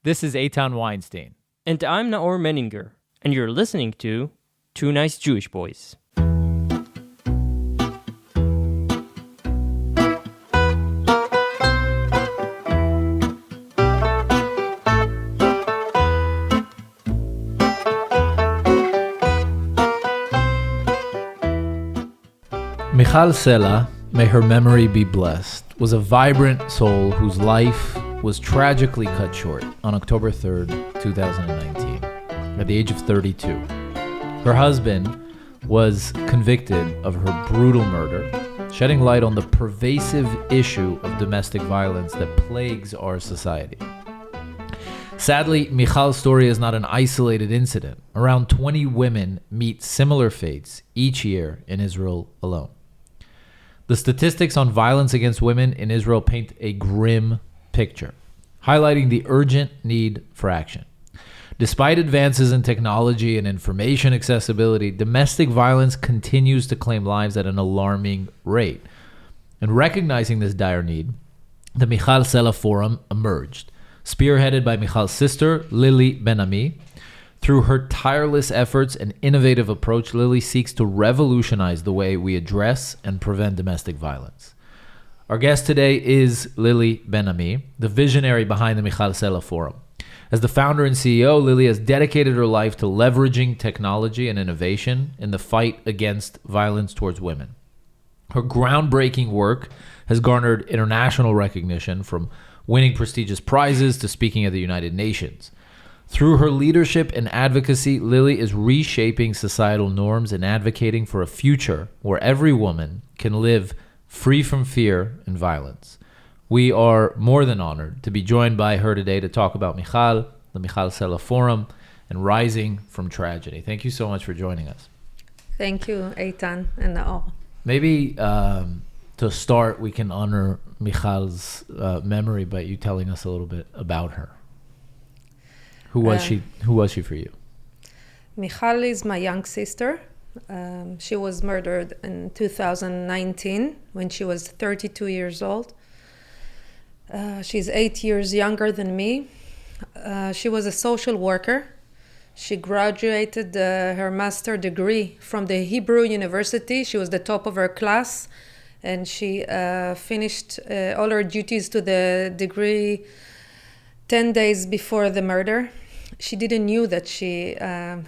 This is Eitan Weinstein. And I'm Naor Menninger, and you're listening to Two Nice Jewish Boys. Michal Sela, may her memory be blessed, was a vibrant soul whose life was tragically cut short on October 3rd, 2019, at the age of 32. Her husband was convicted of her brutal murder, shedding light on the pervasive issue of domestic violence that plagues our society. Sadly, Michal's story is not an isolated incident. Around 20 women meet similar fates each year in Israel alone. The statistics on violence against women in Israel paint a grim picture, highlighting the urgent need for action. Despite advances in technology and information accessibility, domestic violence continues to claim lives at an alarming rate. And recognizing this dire need, the Michal Sela Forum emerged, spearheaded by Michal's sister, Lili Ben Ami. Through her tireless efforts and innovative approach, Lili seeks to revolutionize the way we address and prevent domestic violence. Our guest today is Lili Ben Ami, the visionary behind the Michal Sela Forum. As the founder and CEO, Lili has dedicated her life to leveraging technology and innovation in the fight against violence towards women. Her groundbreaking work has garnered international recognition, from winning prestigious prizes to speaking at the United Nations. Through her leadership and advocacy, Lili is reshaping societal norms and advocating for a future where every woman can live free from fear and violence. We are more than honored to be joined by her today to talk about Michal, the Michal Sela Forum, and rising from tragedy. Thank you so much for joining us. Thank you, Eitan and Naor. Maybe to start, we can honor Michal's memory by you telling us a little bit about her. Who was she? Who was she for you? Michal is my young sister. She was murdered in 2019 when she was 32 years old. She's 8 years younger than me. She was a social worker. She graduated her master's degree from the Hebrew University. She was the top of her class, and she finished all her duties to the degree 10 days before the murder. She didn't knew that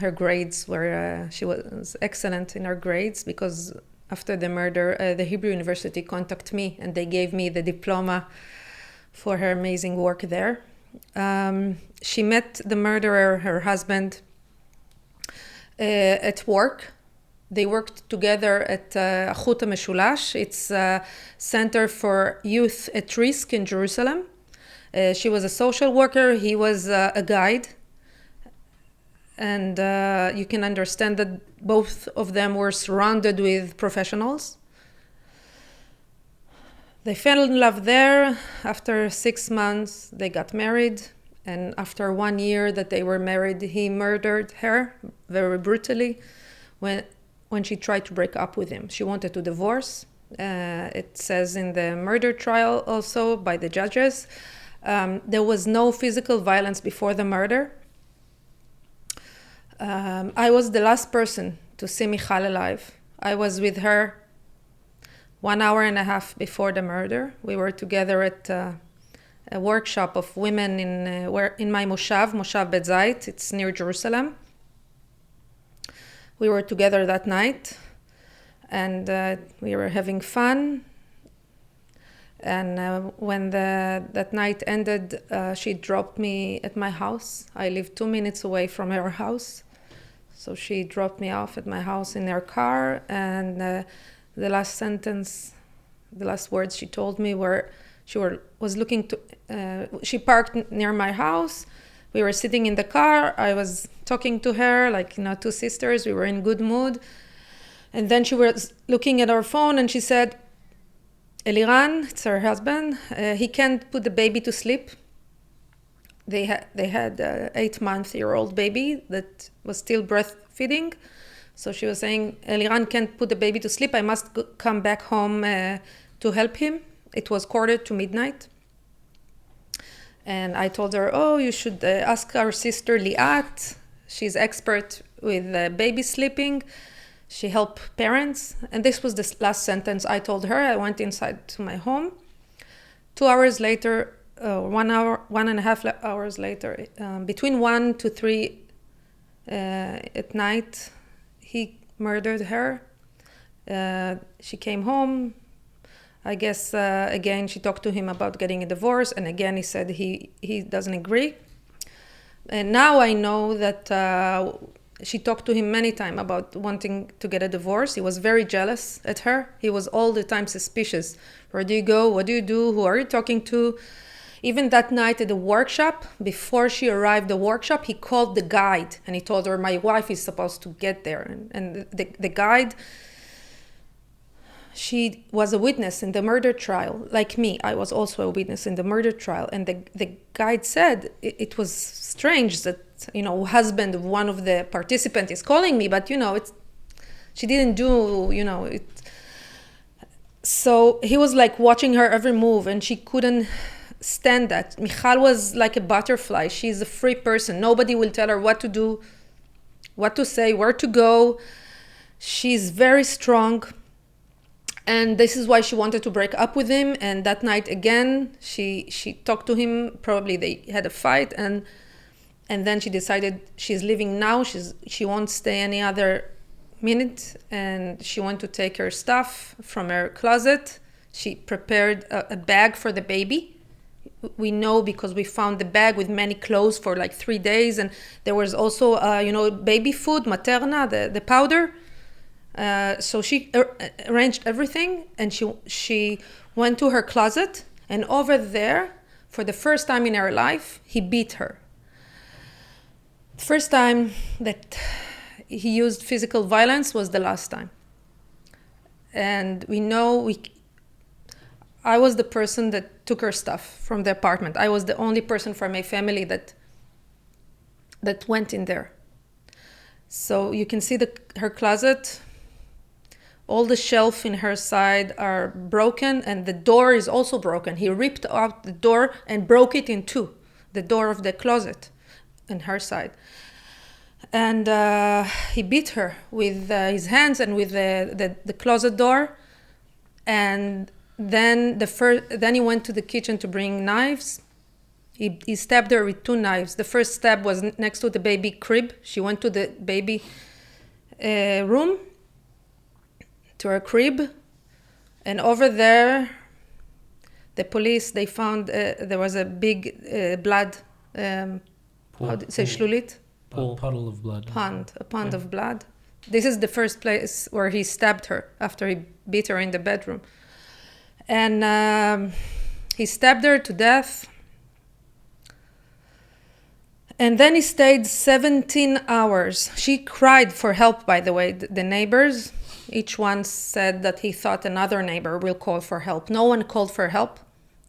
her grades were, she was excellent in her grades, because after the murder, the Hebrew University contacted me and they gave me the diploma for her amazing work there. She met the murderer, her husband, at work. They worked together at Achut HaMeshulash. It's a center for youth at risk in Jerusalem. She was a social worker, he was a guide. And you can understand that both of them were surrounded with professionals. They fell in love there. After 6 months, they got married. And after 1 year that they were married, he murdered her very brutally when she tried to break up with him. She wanted to divorce. It says in the murder trial also by the judges. There was no physical violence before the murder. I was the last person to see Michal alive. I was with her 1.5 hours before the murder. We were together at a workshop of women in my Moshav Bet Zayit. It's near Jerusalem. We were together that night, and we were having fun. And when that night ended, she dropped me at my house. I live 2 minutes away from her house. So she dropped me off at my house in her car. And the last words she told me were, was looking to, she parked near my house. We were sitting in the car. I was talking to her, like, two sisters. We were in good mood. And then she was looking at her phone and she said, Eliran, it's her husband, he can't put the baby to sleep. They had an 8-month-old baby that was still breastfeeding. So she was saying, Eliran can't put the baby to sleep. I must come back home to help him. It was 1:45 midnight. And I told her, oh, you should ask our sister Liat. She's expert with baby sleeping. She helps parents. And this was the last sentence I told her. I went inside to my home. 2 hours later, 1 hour, 1.5 hours later, between 1 to 3 at night, he murdered her. She came home. I guess, again, she talked to him about getting a divorce. And again, he said he doesn't agree. And now I know that she talked to him many times about wanting to get a divorce. He was very jealous at her. He was all the time suspicious. Where do you go? What do you do? Who are you talking to? Even that night at the workshop, before she arrived at the workshop, he called the guide and he told her, my wife is supposed to get there. And the guide, she was a witness in the murder trial. Like me, I was also a witness in the murder trial. And the guide said it was strange that, husband of one of the participants is calling me, but, she didn't do, it. So he was like watching her every move and she couldn't stand that. Michal was like a butterfly. She's a free person. Nobody will tell her what to do, what to say, where to go. She's very strong. And this is why she wanted to break up with him. And that night again, she talked to him. Probably they had a fight. And then she decided she's leaving now. She won't stay any other minute. And she wanted to take her stuff from her closet. She prepared a bag for the baby. We know because we found the bag with many clothes for like 3 days. And there was also, baby food, Materna, the powder. So she arranged everything and she went to her closet, and over there, for the first time in her life, he beat her. First time that he used physical violence was the last time. And we know I was the person that took her stuff from the apartment. I was the only person from my family that went in there. So you can see her closet. All the shelves in her side are broken, and the door is also broken. He ripped out the door and broke it in two, the door of the closet on her side. And he beat her with his hands and with the closet door. And then he went to the kitchen to bring knives. He stabbed her with 2 knives. The first stab was next to the baby crib. She went to the baby room, to her crib, and over there the police, they found there was a big blood shlulit, puddle of blood, a pond of blood. This is the first place where he stabbed her after he beat her in the bedroom. And he stabbed her to death. And then he stayed 17 hours. She cried for help, by the way, the neighbors. Each one said that he thought another neighbor will call for help. No one called for help.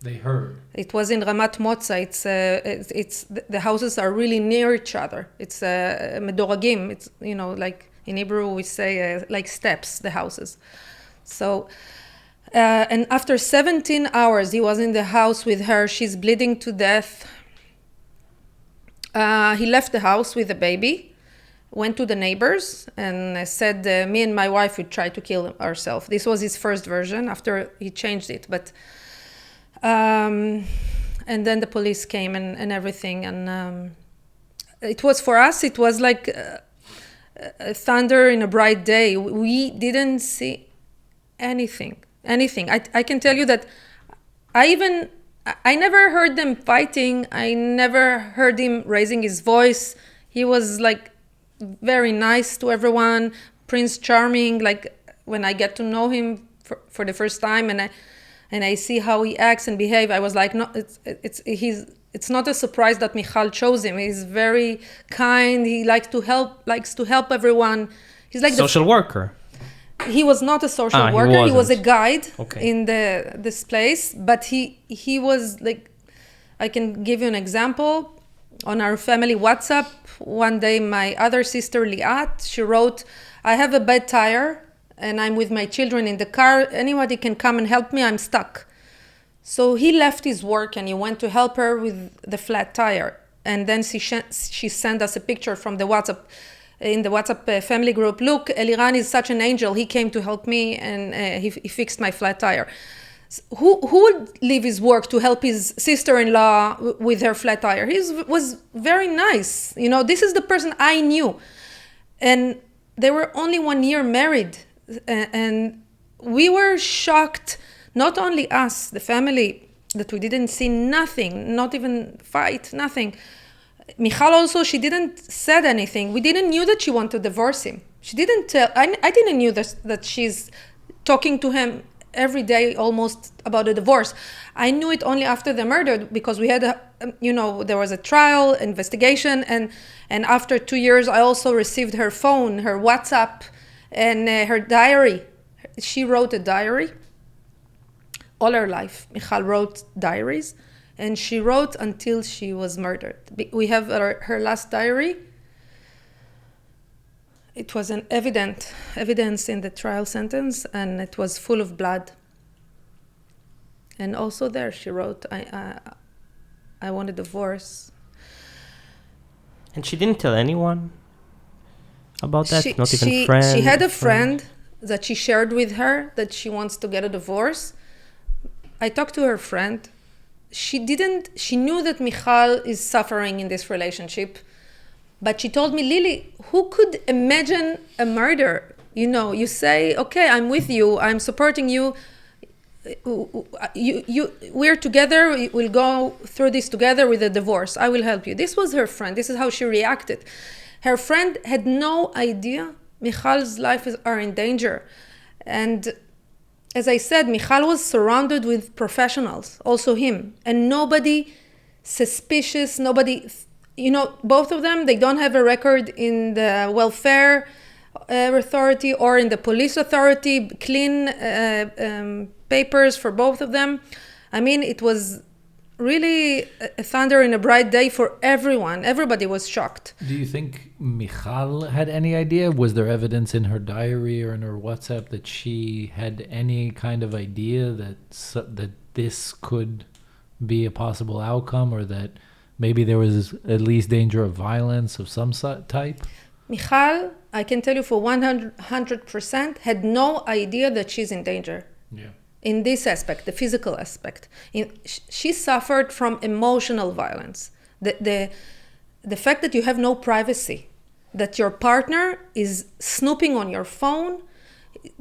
They heard. It was in Ramat Motza. It's the houses are really near each other. It's medoragim. It's, like in Hebrew we say like steps, the houses. So, and after 17 hours, he was in the house with her. She's bleeding to death. He left the house with the baby, went to the neighbors and said, me and my wife would try to kill ourselves. This was his first version. After he changed it. But and then the police came and everything. And it was, for us, it was like a thunder in a bright day. We didn't see anything. I can tell you that I never heard them fighting. I never heard him raising his voice. He was like very nice to everyone, Prince Charming. Like when I get to know him for the first time, and I see how he acts and behave, I was like, no, it's not a surprise that Michal chose him. He's very kind. He likes to help everyone. He's like social worker. He was not a social worker. He was a guide in this place, but he was like, I can give you an example. On our family WhatsApp, one day my other sister Liat, she wrote, I have a bad tire and I'm with my children in the car. Anybody can come and help me. I'm stuck. So he left his work and he went to help her with the flat tire. And then she sent us a picture from the WhatsApp, in the WhatsApp family group. Look, Eliran is such an angel. He came to help me and he fixed my flat tire. Who would leave his work to help his sister-in-law with her flat tire? He was very nice. You know, this is the person I knew. And they were only 1 year married. And we were shocked, not only us, the family, that we didn't see nothing, not even fight, nothing. Michal also, she didn't said anything. We didn't knew that she wanted to divorce him. She didn't tell, I didn't knew that she's talking to him every day almost about a divorce. I knew it only after the murder because we had there was a trial, investigation, and after 2 years I also received her phone, her WhatsApp, and her diary. She wrote a diary. All her life, Michal wrote diaries, and she wrote until she was murdered. We have her last diary. It was an evidence in the trial sentence, and it was full of blood. And also there she wrote, I want a divorce. And she didn't tell anyone about that? Not even friends? She had a friend that she shared with her that she wants to get a divorce. I talked to her friend. She knew that Michal is suffering in this relationship. But she told me, Lili, who could imagine a murder? You know, you say, okay, I'm with you, I'm supporting you. We're together, we'll go through this together with a divorce. I will help you. This was her friend. This is how she reacted. Her friend had no idea Michal's life are in danger. And as I said, Michal was surrounded with professionals, also him. And nobody suspicious, nobody... both of them, they don't have a record in the welfare authority or in the police authority, clean papers for both of them. I mean, it was really a thunder in a bright day for everyone. Everybody was shocked. Do you think Michal had any idea? Was there evidence in her diary or in her WhatsApp that she had any kind of idea that this could be a possible outcome, or that maybe there was at least danger of violence of some type? Michal, I can tell you for 100%, had no idea that she's in danger. Yeah. In this aspect, the physical aspect. She suffered from emotional violence. The fact that you have no privacy, that your partner is snooping on your phone,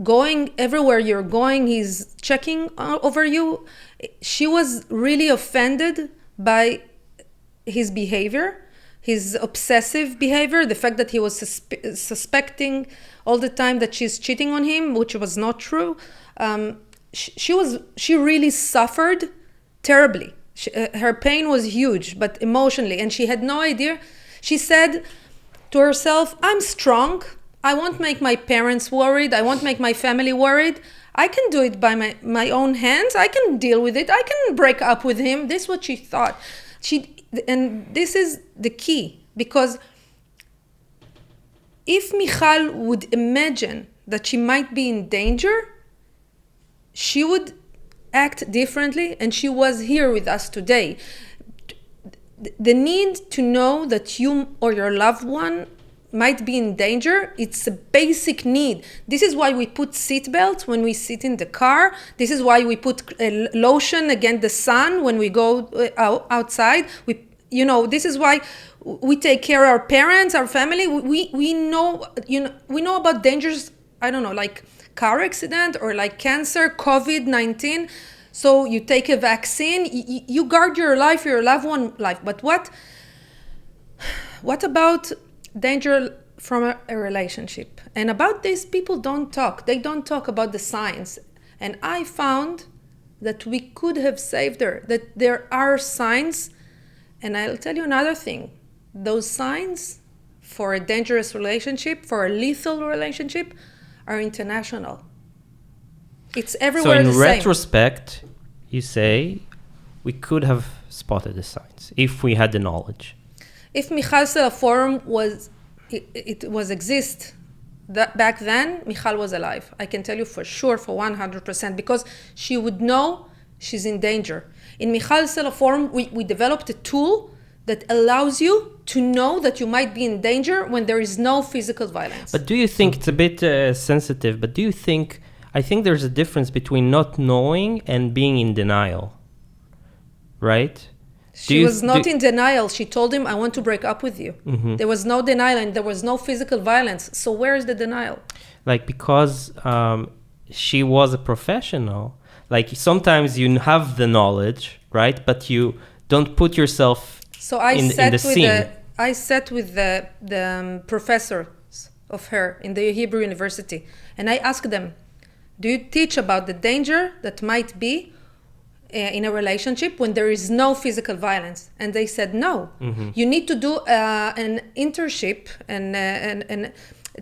going everywhere you're going, he's checking over you. She was really offended by his behavior, his obsessive behavior, the fact that he was suspecting all the time that she's cheating on him, which was not true. She really suffered terribly. Her pain was huge, but emotionally, and she had no idea. She said to herself, I'm strong. I won't make my parents worried. I won't make my family worried. I can do it by my own hands. I can deal with it. I can break up with him. This is what she thought. And this is the key, because if Michal would imagine that she might be in danger, she would act differently, and she was here with us today. The need to know that you or your loved one might be in danger, it's a basic need. This is why we put seatbelts when we sit in the car. This is why we put lotion against the sun when we go outside. This is why we take care of our parents, our family. We know about dangers, I don't know, like car accident or like cancer, COVID-19. So you take a vaccine, you guard your life, your loved one's life. But what about danger from a relationship? And about this, people don't talk. They don't talk about the signs. And I found that we could have saved her, that there are signs. And I'll tell you another thing. Those signs for a dangerous relationship, for a lethal relationship, are international. It's everywhere the same. So in retrospect, you say we could have spotted the signs if we had the knowledge. If Michal Sela Forum exist back then, Michal was alive. I can tell you for sure, for 100%, because she would know she's in danger. In Michal Sela Forum, we developed a tool that allows you to know that you might be in danger when there is no physical violence. But do you think, it's a bit sensitive, but do you think, I think there's a difference between not knowing and being in denial, right? She was not in denial. She told him, I want to break up with you. Mm-hmm. There was no denial and there was no physical violence. So where is the denial? Like, because she was a professional, like sometimes you have the knowledge, right? But you don't put yourself in the scene. I sat with the professors of her in the Hebrew University, and I asked them, do you teach about the danger that might be in a relationship when there is no physical violence? And they said no. Mm-hmm. You need to do an internship and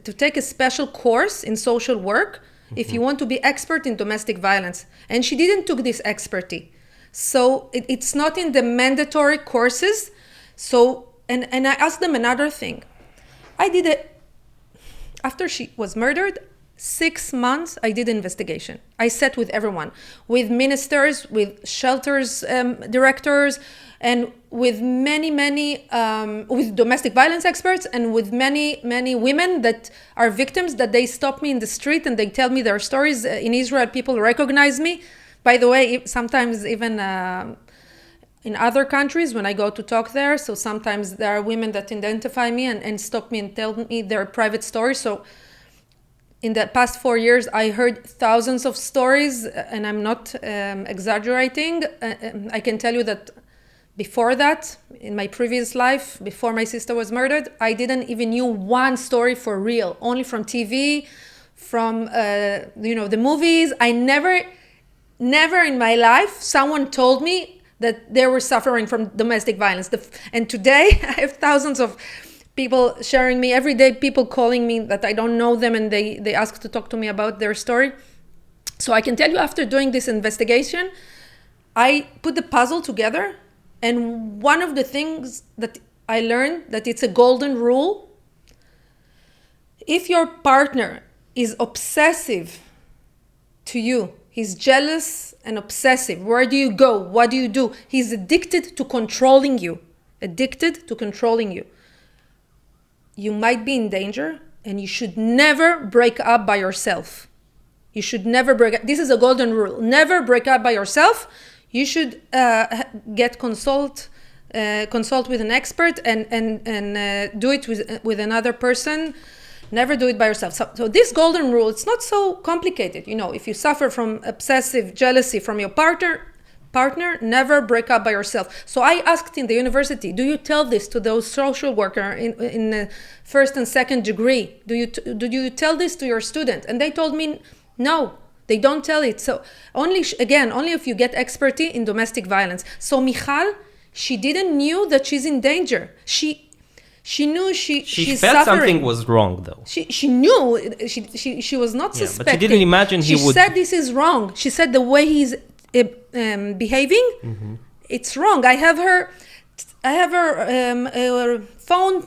to take a special course in social work if you want to be expert in domestic violence. And she didn't took this expertise. So it's not in the mandatory courses. So, and I asked them another thing. I did it after she was murdered. 6 months, I did investigation. I sat with everyone, with ministers, with shelters directors, and with many, with domestic violence experts, and with many women that are victims, that they stop me in the street and they tell me their stories. In Israel, people recognize me. By the way, sometimes even in other countries when I go to talk there, so sometimes there are women that identify me and stop me and tell me their private stories. So in the past 4 years, I heard thousands of stories, and I'm not exaggerating. I can tell you that before that, in my previous life, before my sister was murdered, I didn't even knew one story for real, only from TV, from the movies. I never in my life someone told me that they were suffering from domestic violence. And today, I have thousands of people sharing me every day, people calling me that I don't know them, and they ask to talk to me about their story. So I can tell you, after doing this investigation, I put the puzzle together, and one of the things that I learned, that it's a golden rule. If your partner is obsessive to you, he's jealous and obsessive, where do you go? What do you do? He's addicted to controlling you. You might be in danger, and you should never break up by yourself. You should never break up. This is a golden rule. Never break up by yourself. You should consult with an expert and do it with another person. Never do it by yourself. So this golden rule, it's not so complicated. If you suffer from obsessive jealousy from your partner, never break up by yourself. So I asked in the university, do you tell this to those social worker in the first and second degree? Do you tell this to your student? And they told me, no, they don't tell it. So only if you get expertise in domestic violence. So Michal, she didn't knew that she's in danger. She knew she's felt suffering. Something was wrong, though. She knew. She was not suspecting. But she didn't imagine she said this is wrong. She said the way he's behaving, it's wrong. I have her phone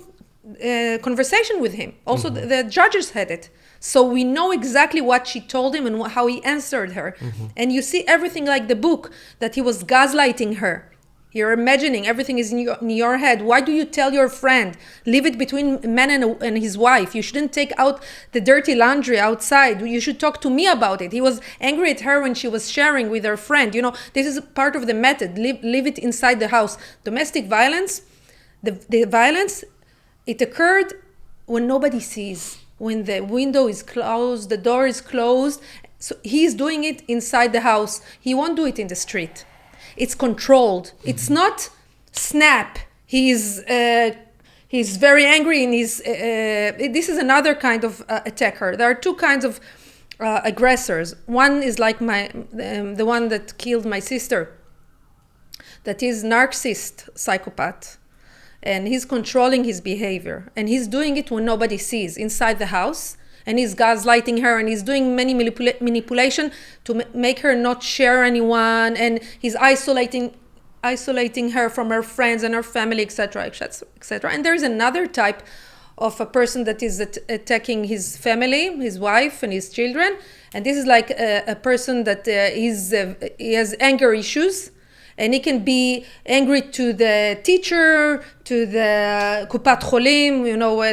conversation with him. Also, the judges had it. So we know exactly what she told him and how he answered her. And you see everything like the book, that he was gaslighting her. You're imagining everything is in your head. Why do you tell your friend? Leave it between man and his wife. You shouldn't take out the dirty laundry outside. You should talk to me about it. He was angry at her when she was sharing with her friend. This is part of the method. Leave it inside the house. Domestic violence, the violence, it occurred when nobody sees. When the window is closed, the door is closed. So he's doing it inside the house. He won't do it in the street. It's controlled. It's not snap. He's very angry, and this is another kind of attacker. There are two kinds of aggressors. One is like the one that killed my sister. That is narcissist psychopath, and he's controlling his behavior, and he's doing it when nobody sees, inside the house. And he's gaslighting her, and he's doing many manipulation to make her not share anyone, and he's isolating her from her friends and her family, etc., etc. And there is another type of a person that is attacking his family, his wife and his children. And this is like a person that he has anger issues. And he can be angry to the teacher, to the Kupat Cholim,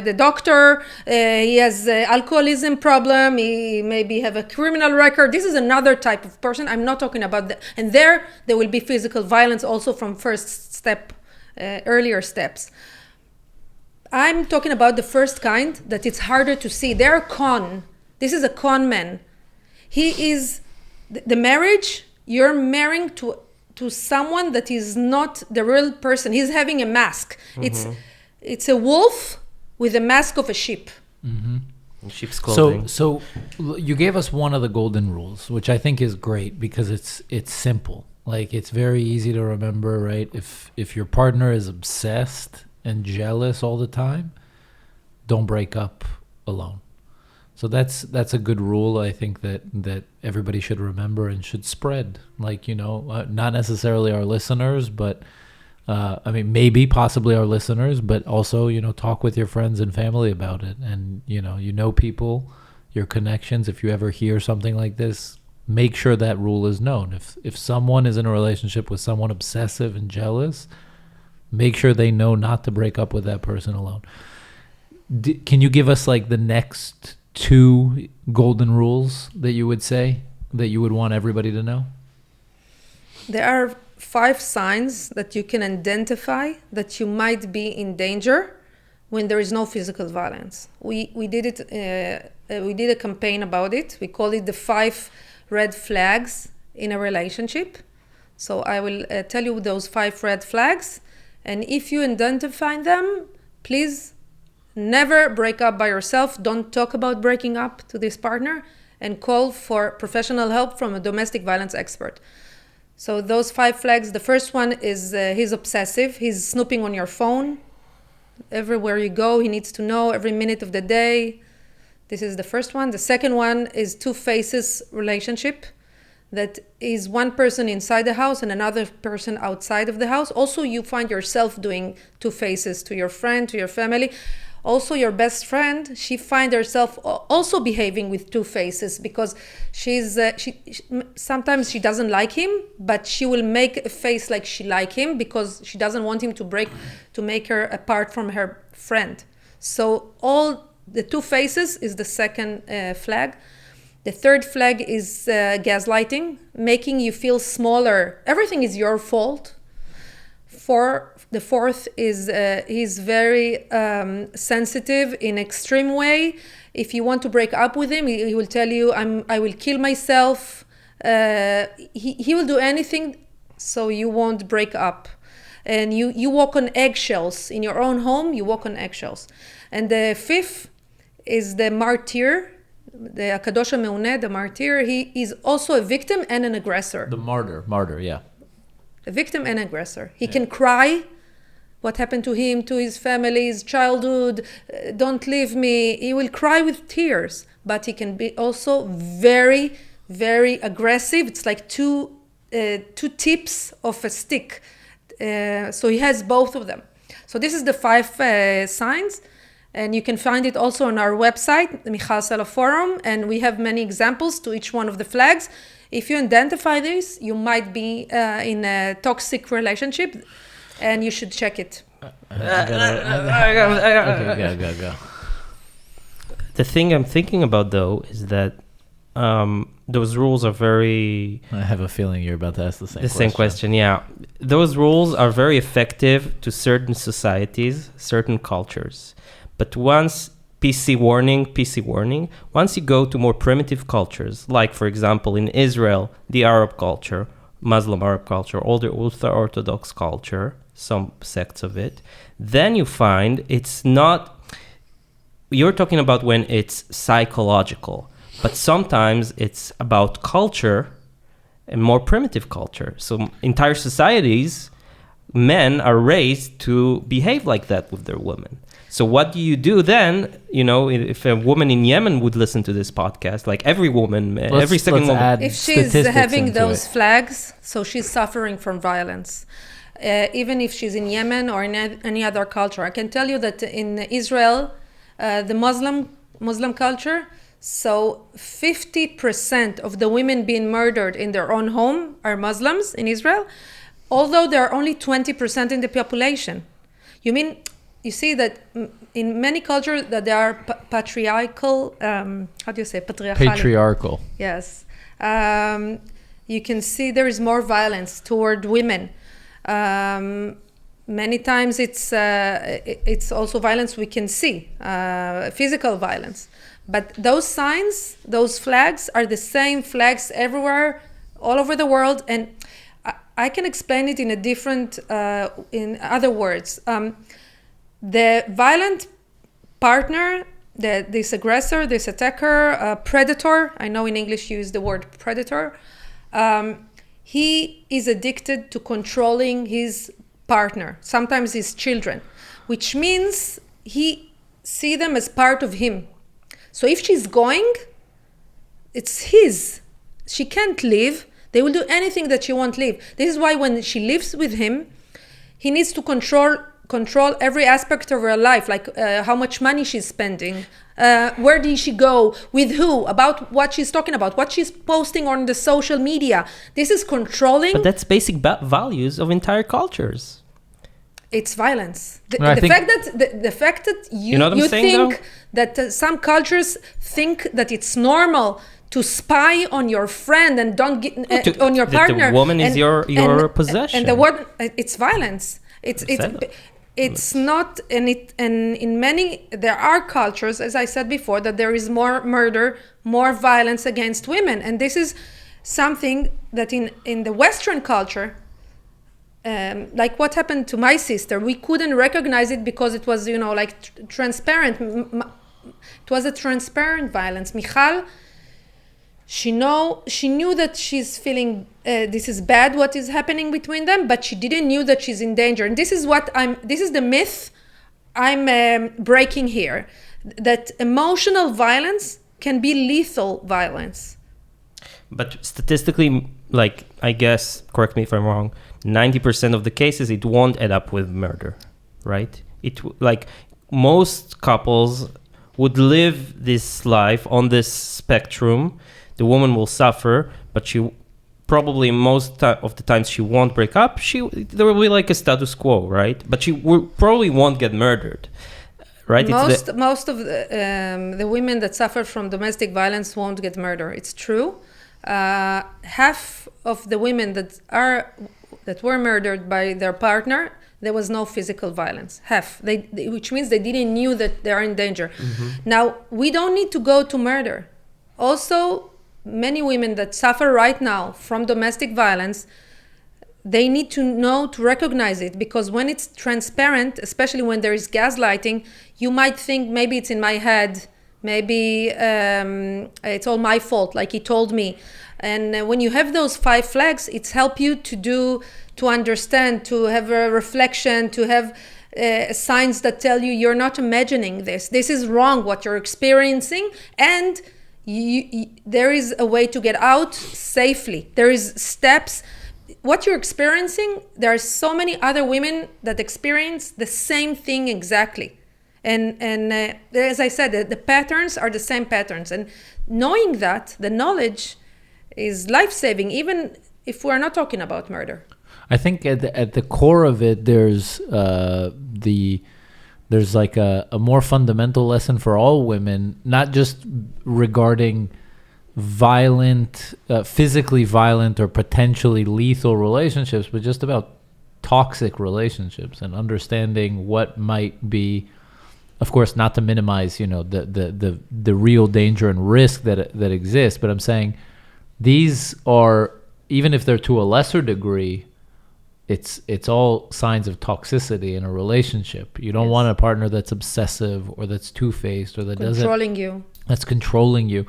the doctor. He has alcoholism problem. He maybe have a criminal record. This is another type of person. I'm not talking about that. And there will be physical violence also from first step, earlier steps. I'm talking about the first kind that it's harder to see. They're con. This is a con man. He is the marriage. You're marrying to someone that is not the real person. He's having a mask. Mm-hmm. It's a wolf with a mask of a sheep. Mm-hmm. Sheep's clothing. So you gave us one of the golden rules, which I think is great because it's simple. Like it's very easy to remember, right? If your partner is obsessed and jealous all the time, don't break up alone. So that's a good rule. I think that everybody should remember and should spread. Like, not necessarily our listeners, but maybe possibly our listeners, but also, talk with your friends and family about it. And, people, your connections, if you ever hear something like this, make sure that rule is known. If someone is in a relationship with someone obsessive and jealous, make sure they know not to break up with that person alone. Can you give us like the next 2 golden rules that you would say that you would want everybody to know? There are 5 signs that you can identify that you might be in danger when there is no physical violence. We did it. We did a campaign about it. We call it the 5 red flags in a relationship. So I will tell you those 5 red flags, and if you identify them, please never break up by yourself. Don't talk about breaking up to this partner, and call for professional help from a domestic violence expert. So those 5 flags, the first one is he's obsessive. He's snooping on your phone. Everywhere you go, he needs to know every minute of the day. This is the first one. The second one is 2 faces relationship. That is one person inside the house and another person outside of the house. Also, you find yourself doing 2 faces to your friend, to your family. Also, your best friend, she finds herself also behaving with 2 faces because sometimes she doesn't like him, but she will make a face like she like him because she doesn't want him to make her apart from her friend. So all the 2 faces is the second flag. The third flag is gaslighting, making you feel smaller. Everything is your fault. The fourth is he's very sensitive in extreme way. If you want to break up with him, he will tell you, I will kill myself. He will do anything so you won't break up. And you walk on eggshells. In your own home, you walk on eggshells. And the 5th is the martyr. The Akadosh HaMeuneh, the martyr, he is also a victim and an aggressor. The martyr, yeah. A victim and aggressor. He can cry what happened to him, to his family, his childhood, don't leave me. He will cry with tears, but he can be also very, very aggressive. It's like two tips of a stick. So he has both of them. So this is the 5 signs. And you can find it also on our website, the Michal Sela Forum, and we have many examples to each one of the flags. If you identify this, you might be in a toxic relationship, and you should check it. Okay, go. The thing I'm thinking about, though, is that those rules are very... I have a feeling you're about to ask the same question. The same question, yeah. Those rules are very effective to certain societies, certain cultures. But once, PC warning, once you go to more primitive cultures, like, for example, in Israel, the Arab culture, Muslim Arab culture, or the ultra-Orthodox culture, some sects of it, then you find it's not... You're talking about when it's psychological, but sometimes it's about culture and more primitive culture. So entire societies, men are raised to behave like that with their women. So what do you do then? If a woman in Yemen would listen to this podcast, like every woman, every second woman. If she's having those flags, so she's suffering from violence. Even if she's in Yemen or in any other culture. I can tell you that in Israel, the Muslim culture. So 50% of the women being murdered in their own home are Muslims in Israel, although there are only 20% in the population. You see that in many cultures that they are patriarchal, how do you say, patriarchal? Yes. You can see there is more violence toward women. Many times it's also violence we can see, physical violence. But those signs, those flags are the same flags everywhere, all over the world. And I can explain it in a different, in other words. The violent partner, this aggressor, this attacker, predator, I know in English you use the word predator, he is addicted to controlling his partner, sometimes his children, which means he sees them as part of him. So if she's going, it's his. She can't leave. They will do anything that she won't leave. This is why when she lives with him, he needs to control every aspect of her life, like how much money she's spending, where did she go, with who, about what she's talking about, what she's posting on the social media. This is controlling. But that's basic values of entire cultures. It's violence. The fact that you know what I'm saying, think that some cultures think that it's normal to spy on your friend and don't get on your partner. The woman is your possession. And the word, it's violence. It's not, and in many, there are cultures, as I said before, that there is more murder, more violence against women. And this is something that in the Western culture, like what happened to my sister, we couldn't recognize it because it was, transparent. It was a transparent violence. Michal, she knew that she's feeling this is bad, what is happening between them, but she didn't knew that she's in danger. And this is the myth I'm breaking here, that emotional violence can be lethal violence. But statistically, I guess, correct me if I'm wrong, 90% of the cases, it won't end up with murder, right? Most couples would live this life on this spectrum. The woman will suffer, but she probably most of the times she won't break up. There will be like a status quo, right? But she probably won't get murdered, right? Most of the women that suffer from domestic violence won't get murdered. It's true. Half of the women that were murdered by their partner, there was no physical violence. Half, which means they didn't knew that they are in danger. Mm-hmm. Now, we don't need to go to murder. Also, many women that suffer right now from domestic violence, they need to know to recognize it, because when it's transparent, especially when there is gaslighting, you might think maybe it's in my head, maybe it's all my fault, like he told me. And when you have those 5 flags, it's help you to understand, to have a reflection, to have signs that tell you you're not imagining this. This is wrong, what you're experiencing, and there is a way to get out safely. There is steps. What you're experiencing, there are so many other women that experience the same thing exactly. And as I said, the patterns are the same patterns. And knowing that, the knowledge is life-saving, even if we're not talking about murder. I think at the core of it, there's like a more fundamental lesson for all women, not just regarding violent, physically violent or potentially lethal relationships, but just about toxic relationships and understanding what might be, of course, not to minimize, the real danger and risk that exists. But I'm saying these are, even if they're to a lesser degree, it's all signs of toxicity in a relationship. You don't want a partner that's obsessive or that's two-faced or that that's controlling you.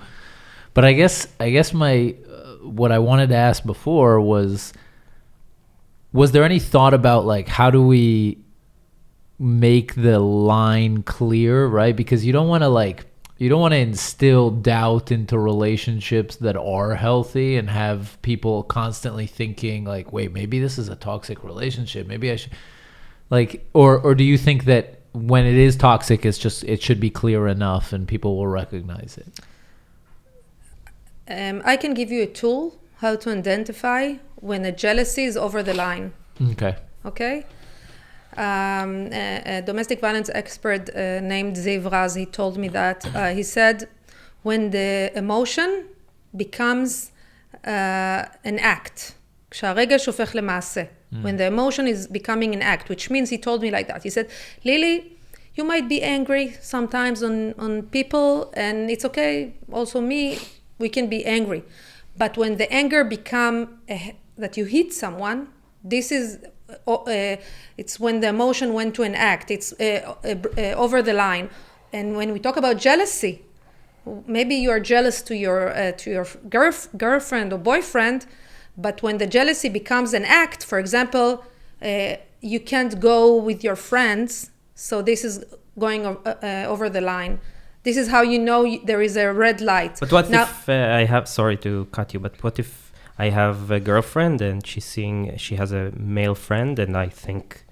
But I guess my what I wanted to ask before was there any thought about how do we make the line clear, right? Because you don't want to instill doubt into relationships that are healthy and have people constantly thinking wait, maybe this is a toxic relationship. Maybe I should or do you think that when it is toxic, it should be clear enough and people will recognize it. I can give you a tool how to identify when a jealousy is over the line. Okay. A domestic violence expert named Ziv Raz, he told me that. He said, when the emotion becomes an act, כשהרגש הופך למעשה, when the emotion is becoming an act, which means he told me like that. He said, Lili, you might be angry sometimes on people, and it's okay, also me, we can be angry. But when the anger become that you hit someone, this is it's when the emotion went to an act. It's over the line. And when we talk about jealousy, maybe you are jealous to your girlfriend or boyfriend, but when the jealousy becomes an act, for example, you can't go with your friends, so this is going over the line. This is how you know there is a red light. But what if I have, sorry to cut you, but what if I have a girlfriend and she has a male friend and I think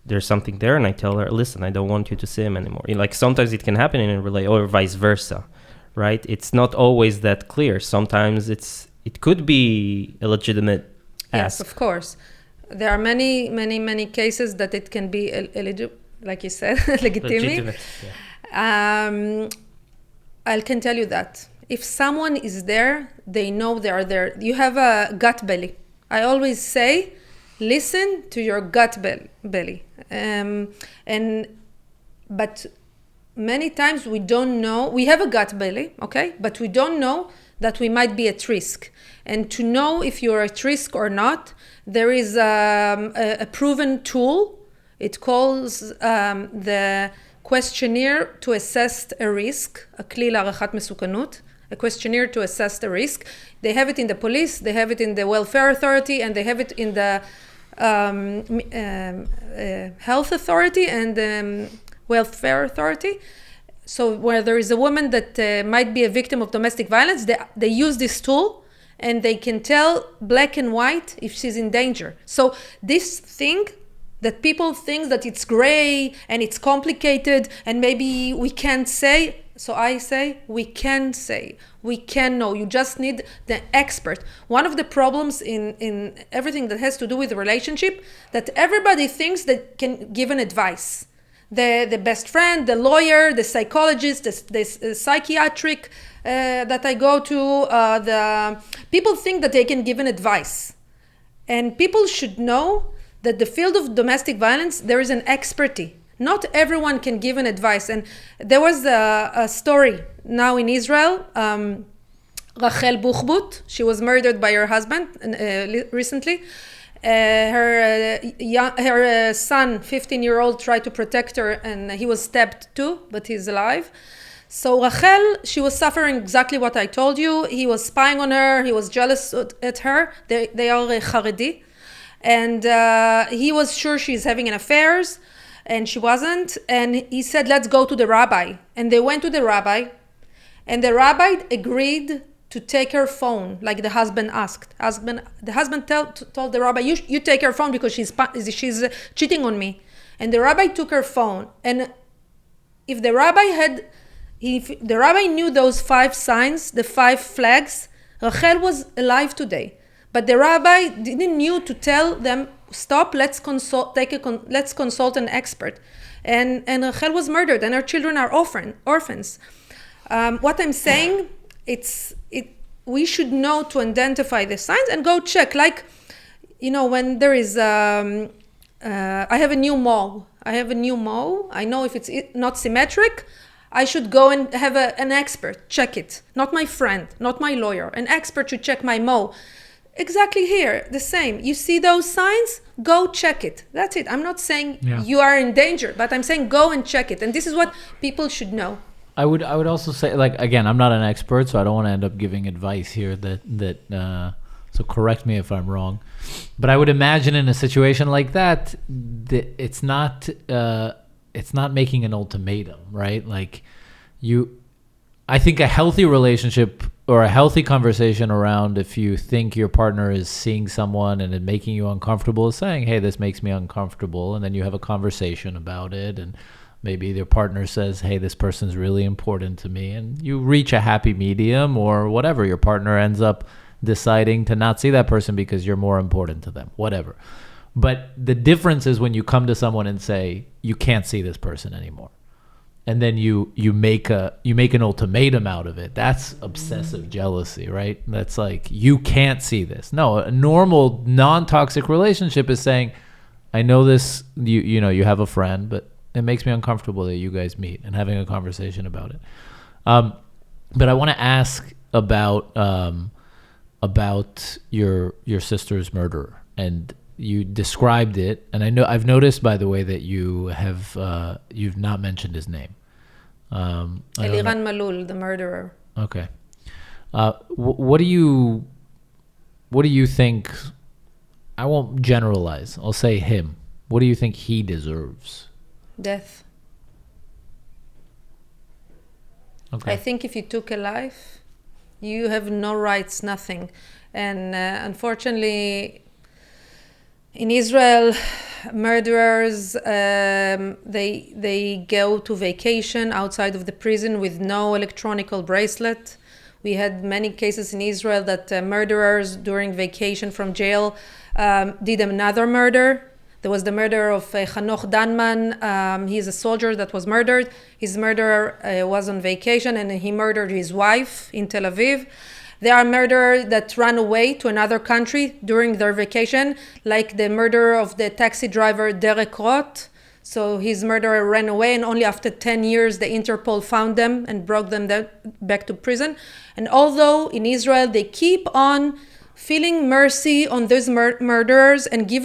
there's something there and I tell her, listen, I don't want you to see him anymore. Like sometimes it can happen in a relationship or vice versa, right? It's not always that clear. Sometimes it could be a legitimate ask. Yes, of course. There are many cases that it can be, like you said, legitimate. Yeah. I can tell you that. If someone is there, they know they are there. You have a gut belly. I always say, listen to your gut belly. But many times we don't know. We have a gut belly, okay? But we don't know that we might be at risk. And to know if you're at risk or not, there is a proven tool. It calls the questionnaire to assess a risk, a כלי להערכת מסוכנות, a questionnaire to assess the risk. They have it in the police, they have it in the welfare authority, and they have it in the health authority and the welfare authority. So where there is a woman that might be a victim of domestic violence, they use this tool and they can tell black and white if she's in danger. So this thing that people think that it's gray and it's complicated and maybe we can't say. So I say, we can say, we can know. You just need the expert. One of the problems in everything that has to do with the relationship, that everybody thinks that can give an advice. The best friend, the lawyer, the psychologist, the psychiatric that I go to, the people think that they can give an advice. And people should know that the field of domestic violence, there is an expertise. Not everyone can give an advice. And there was a story now in Israel. Rachel Buchbut, she was murdered by her husband recently. Her son, 15-year-old, tried to protect her and he was stabbed too, but he's alive. So Rachel, she was suffering exactly what I told you. He was spying on her. He was jealous at her. They are Haredi. And he was sure she's having an affair, and she wasn't. And he said, let's go to the rabbi. And they went to the rabbi, and the rabbi agreed to take her phone, like the husband asked. The husband told the rabbi, you take her phone because she's cheating on me. And the rabbi took her phone. And if the rabbi knew those 5 signs, the 5 flags, Rachel was alive today. But the rabbi didn't knew to tell them, stop, let's consult an expert. And Rachel was murdered, and her children are orphans. What I'm saying, we should know to identify the signs and go check. Like, when there is, I have a new mow. I know if it's not symmetric, I should go and have an expert check it. Not my friend, not my lawyer. An expert should check my mow. Exactly here, the same. You see those signs? Go check it. That's it. I'm not saying you are in danger, but I'm saying go and check it. And this is what people should know. I would also say, like, again, I'm not an expert, so I don't want to end up giving advice here so correct me if I'm wrong. But I would imagine in a situation like that it's not making an ultimatum, right? Like I think a healthy relationship or a healthy conversation around if you think your partner is seeing someone and it making you uncomfortable is saying, hey, this makes me uncomfortable. And then you have a conversation about it. And maybe their partner says, hey, this person's really important to me, and you reach a happy medium or whatever. Your partner ends up deciding to not see that person because you're more important to them, whatever. But the difference is when you come to someone and say, you can't see this person anymore. And then you make an ultimatum out of it. That's obsessive jealousy, right? That's like, you can't see this. No, a normal non-toxic relationship is saying, I know this, you know, you have a friend, but it makes me uncomfortable that you guys meet and having a conversation about it. But I want to ask about your sister's murderer, and you described it, and I know I've noticed, by the way, that you've not mentioned his name. Eliran Malul, the murderer. Okay. What do you think? I won't generalize. I'll say him. What do you think he deserves? Death. Okay. I think if you took a life, you have no rights, nothing. And unfortunately, in Israel, murderers, they go to vacation outside of the prison with no electronic bracelet. We had many cases in Israel that murderers during vacation from jail did another murder. There was the murder of Hanoch Danman. He's a soldier that was murdered. His murderer was on vacation and he murdered his wife in Tel Aviv. There are murderers that run away to another country during their vacation, like the murder of the taxi driver Derek Roth. So his murderer ran away, and only after 10 years the Interpol found them and brought them back to prison. And although in Israel they keep on feeling mercy on those murderers and give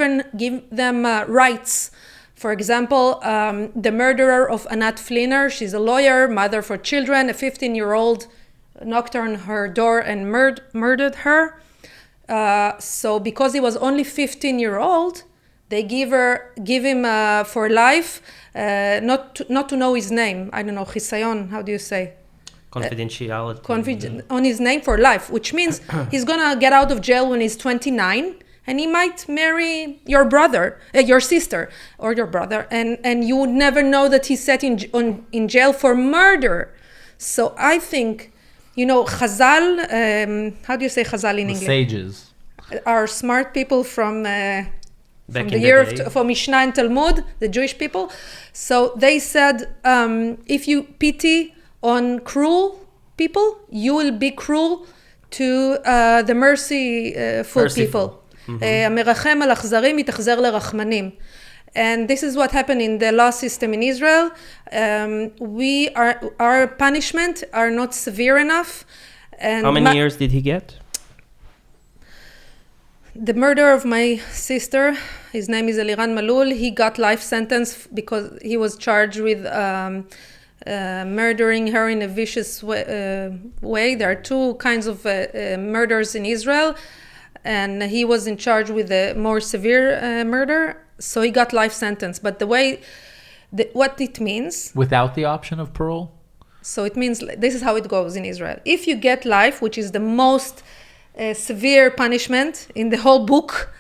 them rights. For example, the murderer of Anat Fliner, she's a lawyer, mother for children, a 15-year-old knocked on her door and murdered her. So because he was only 15-year-old, they give him for life, not to know his name. I don't know, chisayon, how do you say? Confidentiality. On his name for life, which means he's gonna get out of jail when he's 29, and he might marry your brother, your sister, or your brother, and you would never know that he's set in jail for murder. So I think, you know, Chazal, how do you say Chazal in English? Sages are smart people from Back from in the the year day. for Mishnah and Talmud, the Jewish people. So they said, if you pity on cruel people, you will be cruel to the merciful people. המרחם על אכזרים יתאכזר לרחמנים. And this is what happened in the law system in Israel. Our punishment are not severe enough. And How many years did he get? The murder of my sister, his name is Eliran Malul, he got life sentence because he was charged with murdering her in a vicious way. There are two kinds of murders in Israel, and he was in charge with a more severe murder, so he got life sentence. But what it means... without the option of parole? So it means, this is how it goes in Israel. If you get life, which is the most severe punishment in the whole book,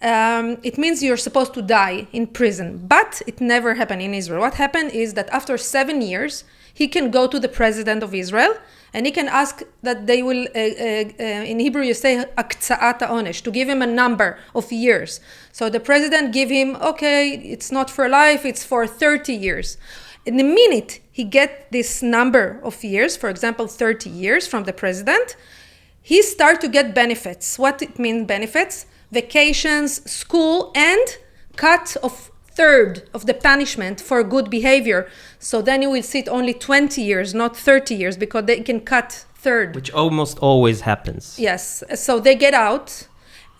it means you're supposed to die in prison. But it never happened in Israel. What happened is that after 7 years, he can go to the president of Israel and he can ask that they will, in Hebrew you say, הקצאת העונש, to give him a number of years. So the president give him, okay, it's not for life, it's for 30 years. In the minute he get this number of years, for example, 30 years from the president, he start to get benefits. What it means benefits? Vacations, school, and cut of third of the punishment for good behavior. So then you will sit only 20 years, not 30 years, because they can cut third. Which almost always happens. Yes. So they get out.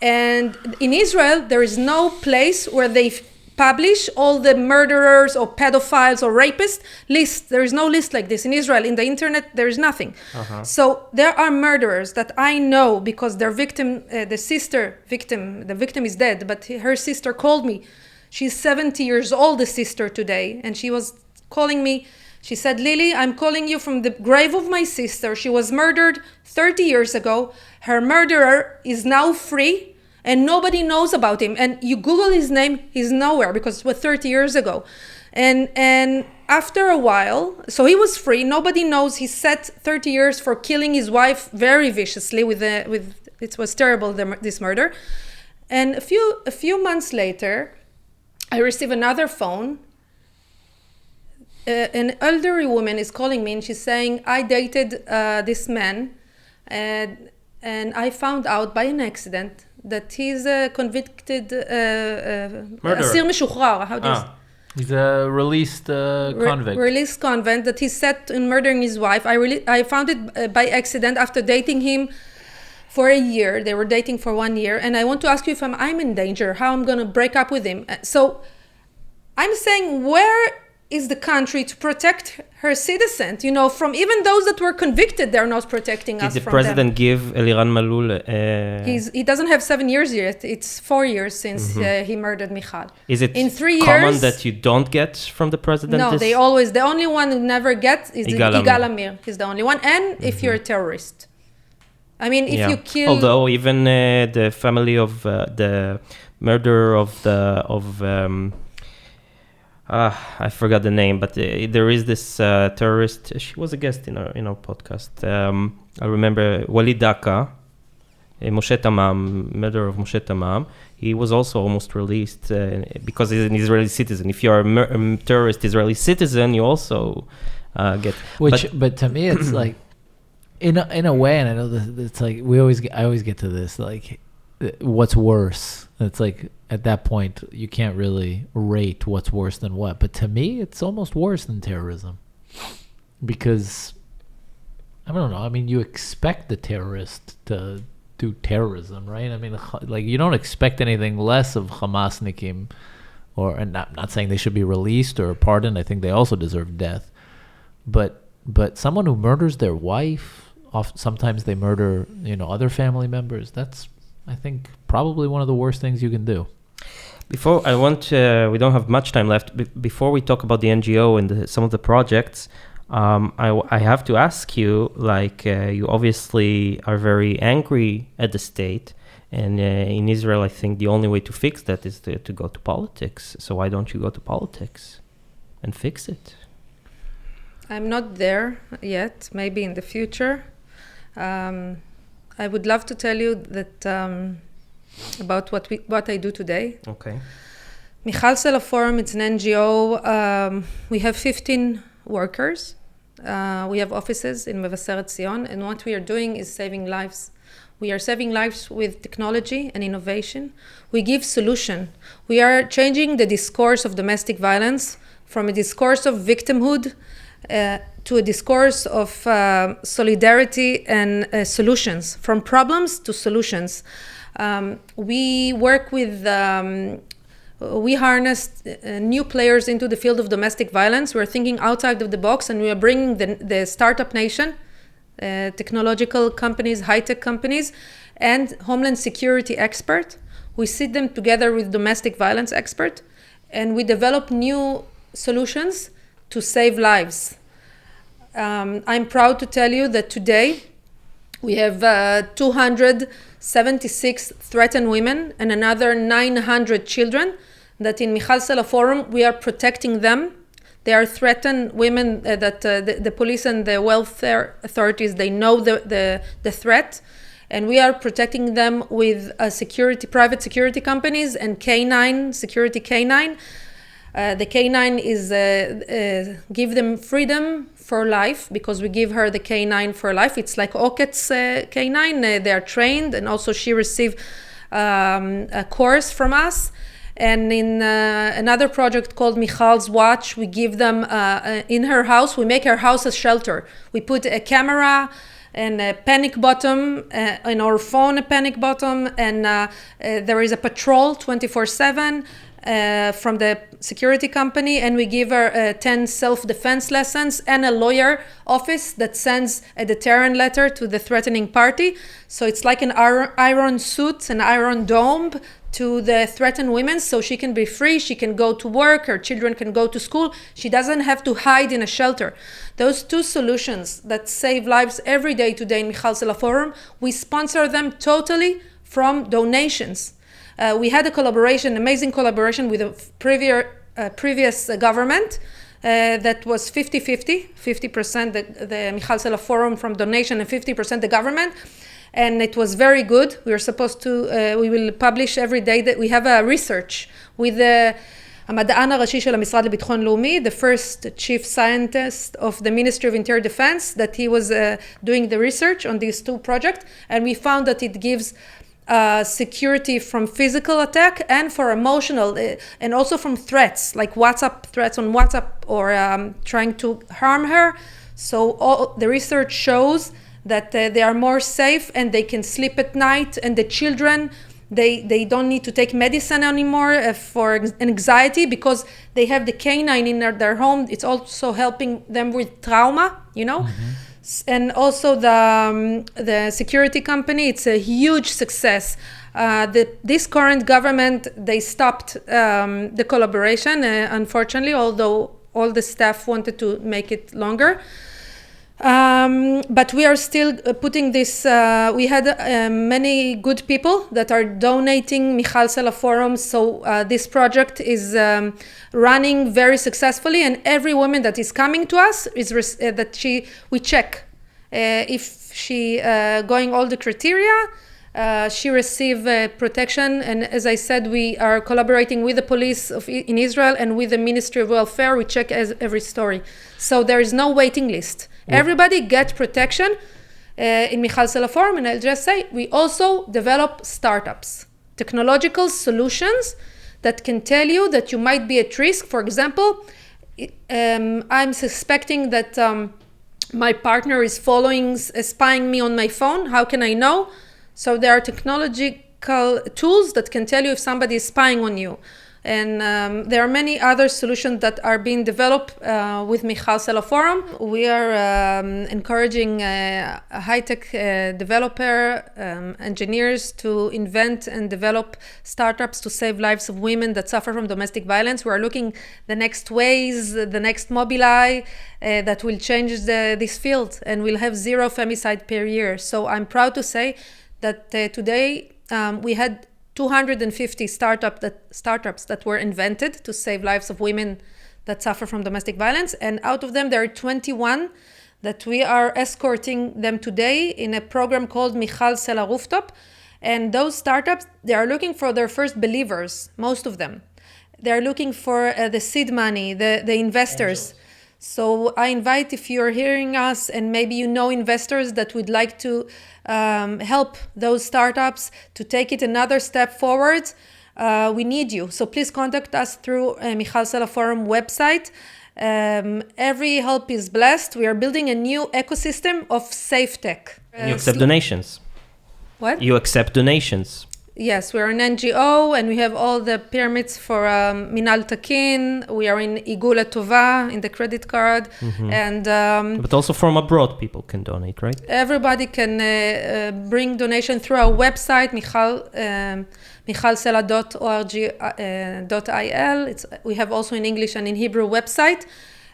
And in Israel, there is no place where they publish all the murderers or pedophiles or rapists list. There is no list like this in Israel. In the internet, there is nothing. So there are murderers that I know because their victim, the victim is dead, but her sister called me. She's 70 years old, the sister today, and she was calling me. She said, Lili, I'm calling you from the grave of my sister. She was murdered 30 years ago. Her murderer is now free. And nobody knows about him. And you Google his name, he's nowhere because it was 30 years ago. And after a while, so he was free. Nobody knows. He sat 30 years for killing his wife very viciously. It was terrible, this murder. And a few months later, I received another phone. An elderly woman is calling me and she's saying, I dated this man and I found out by an accident that he's a convicted Asir Meshוחרר. How do you say? He's a released convict. Released convict, that he's set in murdering his wife. I found it by accident after dating him for a year. They were dating for 1 year. And I want to ask you if I'm in danger, how I'm going to break up with him. So I'm saying, where is the country to protect her citizens? You know, from even those that were convicted, they're not protecting us from them. Did the president give Eliran Malul... He doesn't have 7 years yet. It's 4 years since he murdered Michal. Is it in 3 years, common that you don't get from the president? No, the only one who never gets is Yigal Amir. He's the only one. And if you're a terrorist. I mean, if you kill... Although even the family of the murderer I forgot the name, but there is this terrorist. She was a guest in our podcast. I remember Walid Daka, Moshe Tamam, murderer of Moshe Tamam. He was also almost released because he's an Israeli citizen. If you are a terrorist Israeli citizen, you also get. But to me, it's like, in a way, and I know that it's like I always get to this, like, what's worse? It's like, at that point, you can't really rate what's worse than what. But to me, it's almost worse than terrorism. Because, I don't know, I mean, you expect the terrorist to do terrorism, right? I mean, like, you don't expect anything less of Hamasnikim, and not saying they should be released or pardoned. I think they also deserve death. But someone who murders their wife, sometimes they murder, other family members, that's, I think, probably one of the worst things you can do. Before we don't have much time left. Before we talk about the NGO and some of the projects, I have to ask you, like, you obviously are very angry at the state, and in Israel, I think the only way to fix that is to go to politics. So why don't you go to politics and fix it? I'm not there yet. Maybe in the future. I would love to tell you that about what I do today. Okay. Michal Sela Forum, it's an NGO. We have 15 workers. We have offices in Mevaseret Zion, and what we are doing is saving lives. We are saving lives with technology and innovation. We give solution. We are changing the discourse of domestic violence from a discourse of victimhood to a discourse of solidarity and solutions, from problems to solutions. We work with, we harnessed new players into the field of domestic violence. We're thinking outside of the box, and we are bringing the startup nation, technological companies, high-tech companies, and Homeland Security expert. We sit them together with domestic violence expert, and we develop new solutions to save lives. I'm proud to tell you that today we have 276 threatened women and another 900 children that in Michal Sela Forum we are protecting them. They are threatened women that the police and the welfare authorities, they know the threat, and we are protecting them with private security companies and K9, security K9. The K9 is give them freedom for life, because we give her the K9 for life. It's like Oket's K9. They are trained, and also she received a course from us. And in another project called Michal's Watch, we give them in her house, we make her house a shelter. We put a camera and a panic button, in our phone a panic button, and there is a patrol 24/7 from the security company, and we give her 10 self-defense lessons and a lawyer office that sends a deterrent letter to the threatening party. So it's like an iron suit, an iron dome to the threatened women, so she can be free, she can go to work, her children can go to school, she doesn't have to hide in a shelter. Those two solutions that save lives every day today in Michal Sela Forum, we sponsor them totally from donations. We had a collaboration, amazing collaboration with a previous previous government. That was 50-50, 50% the Michal Sela Forum from donation and 50% the government. And it was very good. We are supposed to, we will publish every day that we have a research with the המדען הראשי של המשרד לביטחון לאומי, the first chief scientist of the Ministry of Interior Defense, that he was doing the research on these two projects. And we found that it gives security from physical attack and for emotional, and also from threats, like WhatsApp threats on WhatsApp or trying to harm her. So all the research shows that they are more safe and they can sleep at night, and the children, they don't need to take medicine anymore for anxiety because they have the canine in their home. It's also helping them with trauma, you know. And also the security company, it's a huge success. This current government, they stopped the collaboration, unfortunately, although all the staff wanted to make it longer. But we are still putting this, we had many good people that are donating Michal Sela Forum, so this project is running very successfully, and every woman that is coming to us is we check if she going all the criteria, she receive protection. And as I said, we are collaborating with the police in Israel and with the Ministry of Welfare. We check every story, so there is no waiting list. Everybody gets protection in Michal Sela Forum. And I'll just say, we also develop startups, technological solutions that can tell you that you might be at risk. For example, I'm suspecting that my partner is spying me on my phone. How can I know? So there are technological tools that can tell you if somebody is spying on you. And there are many other solutions that are being developed with Michal Sela Forum. We are encouraging high-tech developer engineers to invent and develop startups to save lives of women that suffer from domestic violence. We are looking the next ways, the next Mobileye that will change this field, and we'll have 0 femicide per year. So I'm proud to say that today we had 250 startups that were invented to save lives of women that suffer from domestic violence. And out of them, there are 21 that we are escorting them today in a program called Michal Sela Rooftop. And those startups, they are looking for their first believers, most of them. They're looking for the seed money, the investors. Angels. So I invite, if you're hearing us and maybe you know investors that would like to help those startups to take it another step forward, we need you. So please contact us through Michal Sela Forum website. Every help is blessed. We are building a new ecosystem of safe tech. You accept donations. What? You accept donations. Yes, we're an NGO and we have all the permits for Minal Takin. We are in Igula Tova, in the credit card. And but also from abroad, people can donate, right? Everybody can bring donation through our website, michalsela.org.il. We have also in English and in Hebrew website.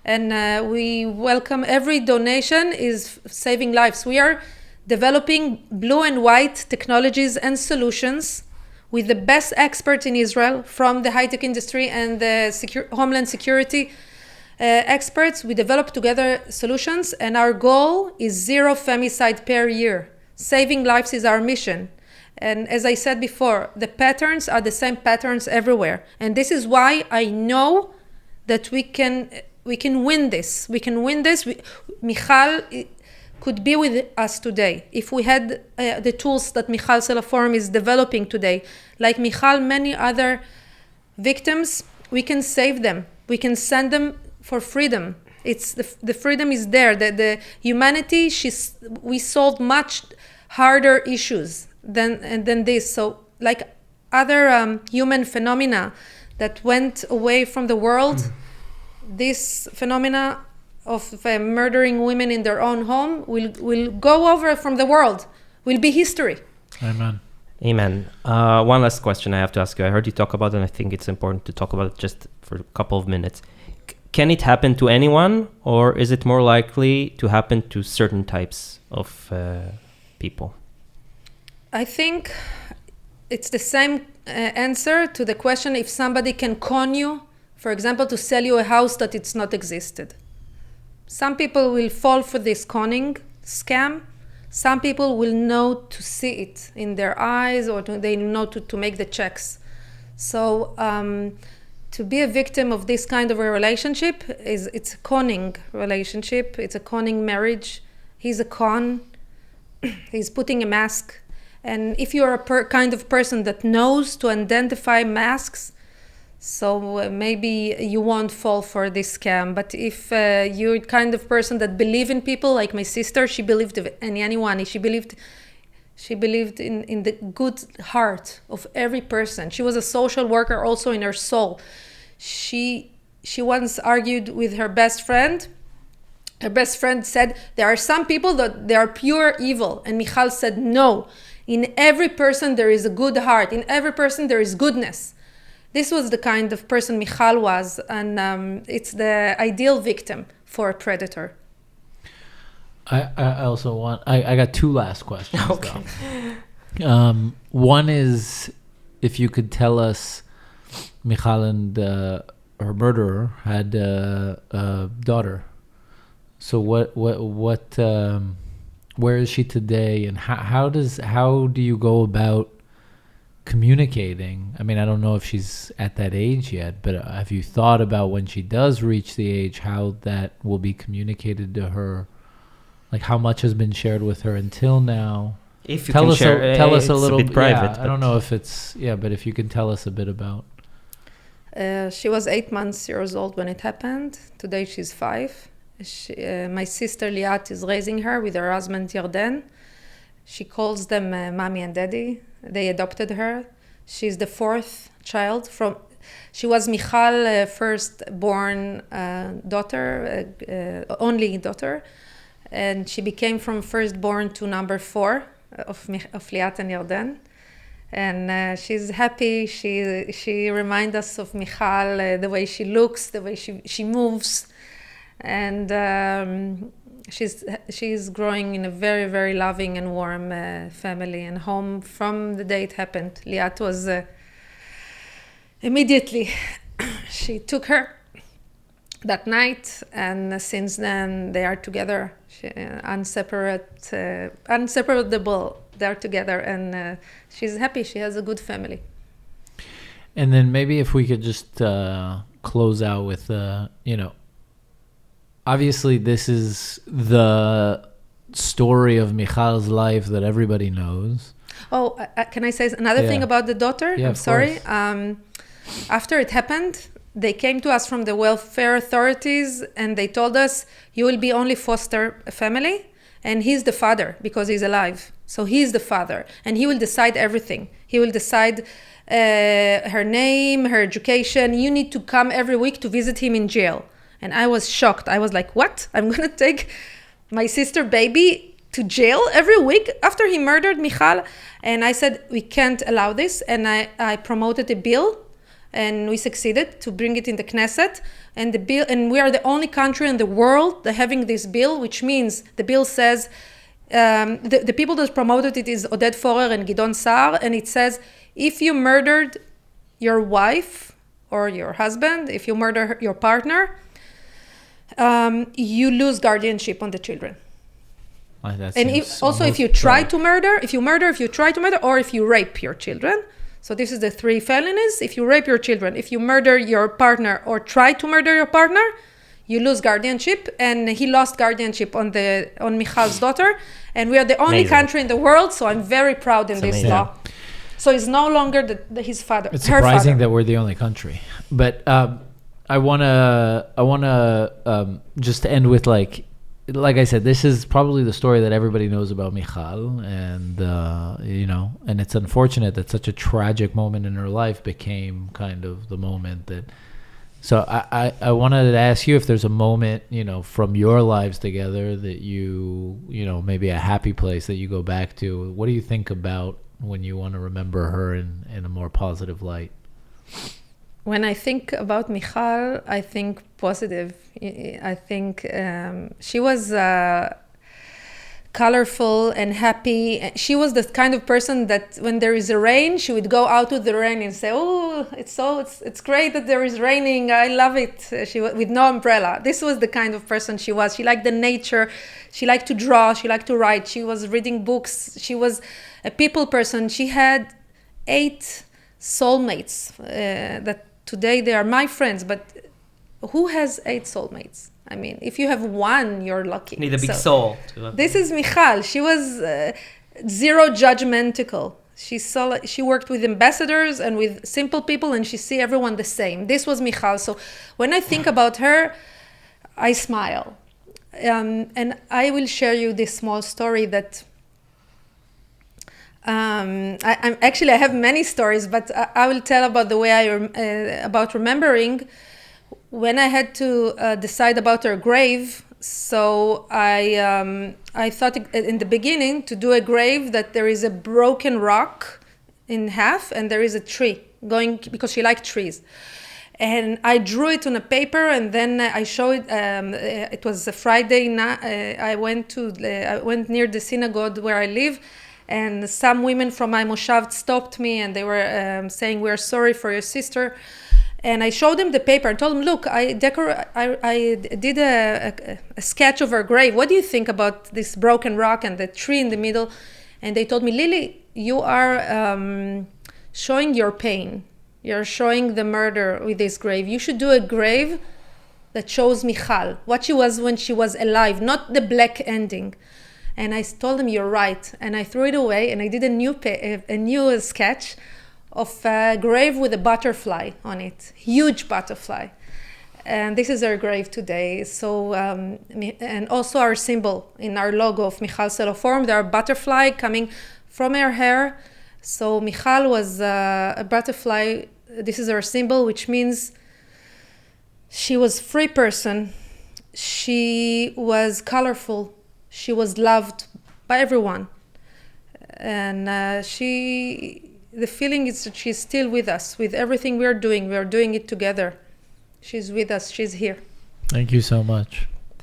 And we welcome every donation is saving lives. We are developing blue and white technologies and solutions with the best experts in Israel from the high-tech industry and the homeland security experts. We develop together solutions, and our goal is 0 femicide per year. Saving lives is our mission. And as I said before, the patterns are the same patterns everywhere. And this is why I know that we can win this. We can win this. Michal could be with us today if we had the tools that Michal Sela Forum is developing today. Like Michal, many other victims, we can save them. We can send them for freedom. It's the freedom is there. The humanity, we solved much harder issues than this. So like other human phenomena that went away from the world, this phenomena of murdering women in their own home will go over from the world, will be history. Amen. Amen. One last question I have to ask you. I heard you talk about it, and I think it's important to talk about it just for a couple of minutes. Can it happen to anyone, or is it more likely to happen to certain types of people? I think it's the same answer to the question if somebody can con you For example, to sell you a house that it's not existed. Some people will fall for this conning scam. Some people will know to see it in their eyes, or they know to make the checks. So to be a victim of this kind of a relationship it's a conning relationship. It's a conning marriage. He's a con. He's putting a mask. And if you're a kind of person that knows to identify masks, so maybe you won't fall for this scam. But if you're kind of person that believe in people, like my sister, she believed in anyone. She believed in the good heart of every person. She was a social worker also in her soul. She once argued with her best friend. Her best friend said, there are some people that they are pure evil. And Michal said, no. In every person there is a good heart. In every person there is goodness. This was the kind of person Michal was, and it's the ideal victim for a predator. I also want, I got two last questions. Okay. One is, if you could tell us, Michal and her murderer had a daughter. So where is she today, and how do you go about communicating? I mean, I don't know if she's at that age yet, but have you thought about when she does reach the age, how that will be communicated to her? Like, how much has been shared with her until now? If you tell can us share, tell us it's a little bit private. Yeah, I don't know if it's but if you can tell us a bit about. She was 8 months old when it happened. Today she's 5. My sister Liat is raising her with her husband Yarden. She calls them mommy and daddy. They adopted her. She's the 4th child from. She was Michal's first-born daughter, only daughter, and she became from first-born to number 4 of Liat and Yarden. And she's happy. She reminds us of Michal, the way she looks, the way she moves. And she's growing in a very, very loving and warm family and home from the day it happened. Liat was immediately, she took her that night, and since then they are together, inseparable. They're together, and she's happy. She has a good family. And then maybe if we could just close out with, obviously this is the story of Michal's life that everybody knows. Oh, can I say another thing about the daughter? Yeah, I'm sorry. After it happened, they came to us from the welfare authorities, and they told us, you will be only foster family, and he's the father because he's alive. So he's the father, and he will decide everything. He will decide her name, her education. You need to come every week to visit him in jail. And I was shocked. I was like, what? I'm going to take my sister baby to jail every week after he murdered Michal? And I said, we can't allow this. And I promoted a bill, and we succeeded to bring it in the Knesset. And the bill, and we are the only country in the world that having this bill, which means the bill says, the people that promoted it is Oded Forer and Gidon Saar, and it says, if you murdered your wife or your husband, if you murder your partner, you lose guardianship on the children. And if you try to murder, if you try to murder, or if you rape your children. So this is the 3 felonies. If you rape your children, if you murder your partner or try to murder your partner, you lose guardianship. And he lost guardianship on Michal's daughter. And we are the only country in the world, so I'm very proud in this law. So he's no longer his father. It's surprising that we're the only country. But I wanna just end with like I said, this is probably the story that everybody knows about Michal, and and it's unfortunate that such a tragic moment in her life became kind of the moment that. So I wanted to ask you if there's a moment, from your lives together that you maybe a happy place that you go back to. What do you think about when you want to remember her in a more positive light? When I think about Michal, I think positive. I think she was colorful and happy. She was the kind of person that when there is a rain, she would go out with the rain and say, "Oh, it's great that there is raining. I love it." She with no umbrella. This was the kind of person she was. She liked the nature. She liked to draw. She liked to write. She was reading books. She was a people person. She had 8 soulmates that today they are my friends. But who has 8 soulmates? I mean, if you have one, you're lucky. Need a big soul. This is Michal. She was zero judgmental. She worked with ambassadors and with simple people, and she see everyone the same. This was Michal. So when I think about her, I smile. And I will share you this small story that I have many stories, but I will tell about the way about remembering. When I had to decide about her grave, so I thought in the beginning to do a grave that there is a broken rock in half and there is a tree going, because she liked trees. And I drew it on a paper, and then I showed it. It was a Friday night. I went near the synagogue where I live, and some women from my moshav stopped me, and they were saying, "We're sorry for your sister." And I showed them the paper and told them, "Look, I did a sketch of her grave. What do you think about this broken rock and the tree in the middle?" And they told me, "Lili, you are showing your pain. You're showing the murder with this grave. You should do a grave that shows Michal, what she was when she was alive, not the black ending." And I told them, "You're right." And I threw it away, and I did a new sketch of a grave with a butterfly on it, huge butterfly. And this is her grave today. So, and also our symbol in our logo of Michal Sela Forum, there are butterfly coming from her hair. So Michal was a butterfly. This is her symbol, which means she was free person. She was colorful. She was loved by everyone. And the feeling is that she's still with us. With everything we're doing it together. She's with us. She's here. Thank you so much.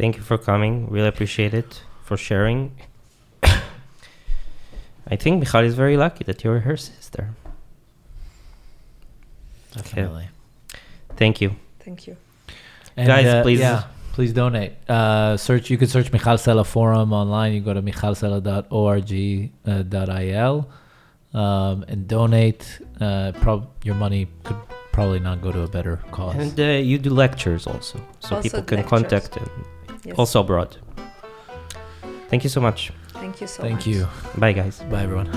Thank you for coming. Really appreciate it, for sharing. I think Michal is very lucky that you're her sister. Definitely. Thank you. Thank you. And guys, please. Yeah, please donate. You could search Michal Sela Forum online. You go to michalsela.org.il. And donate. Your money could probably not go to a better cause. And you do lectures also, so also people can lectures. contact them. Yes. Also abroad. Thank you so much. Thank you so much. Thank you. Bye, guys. Bye, everyone.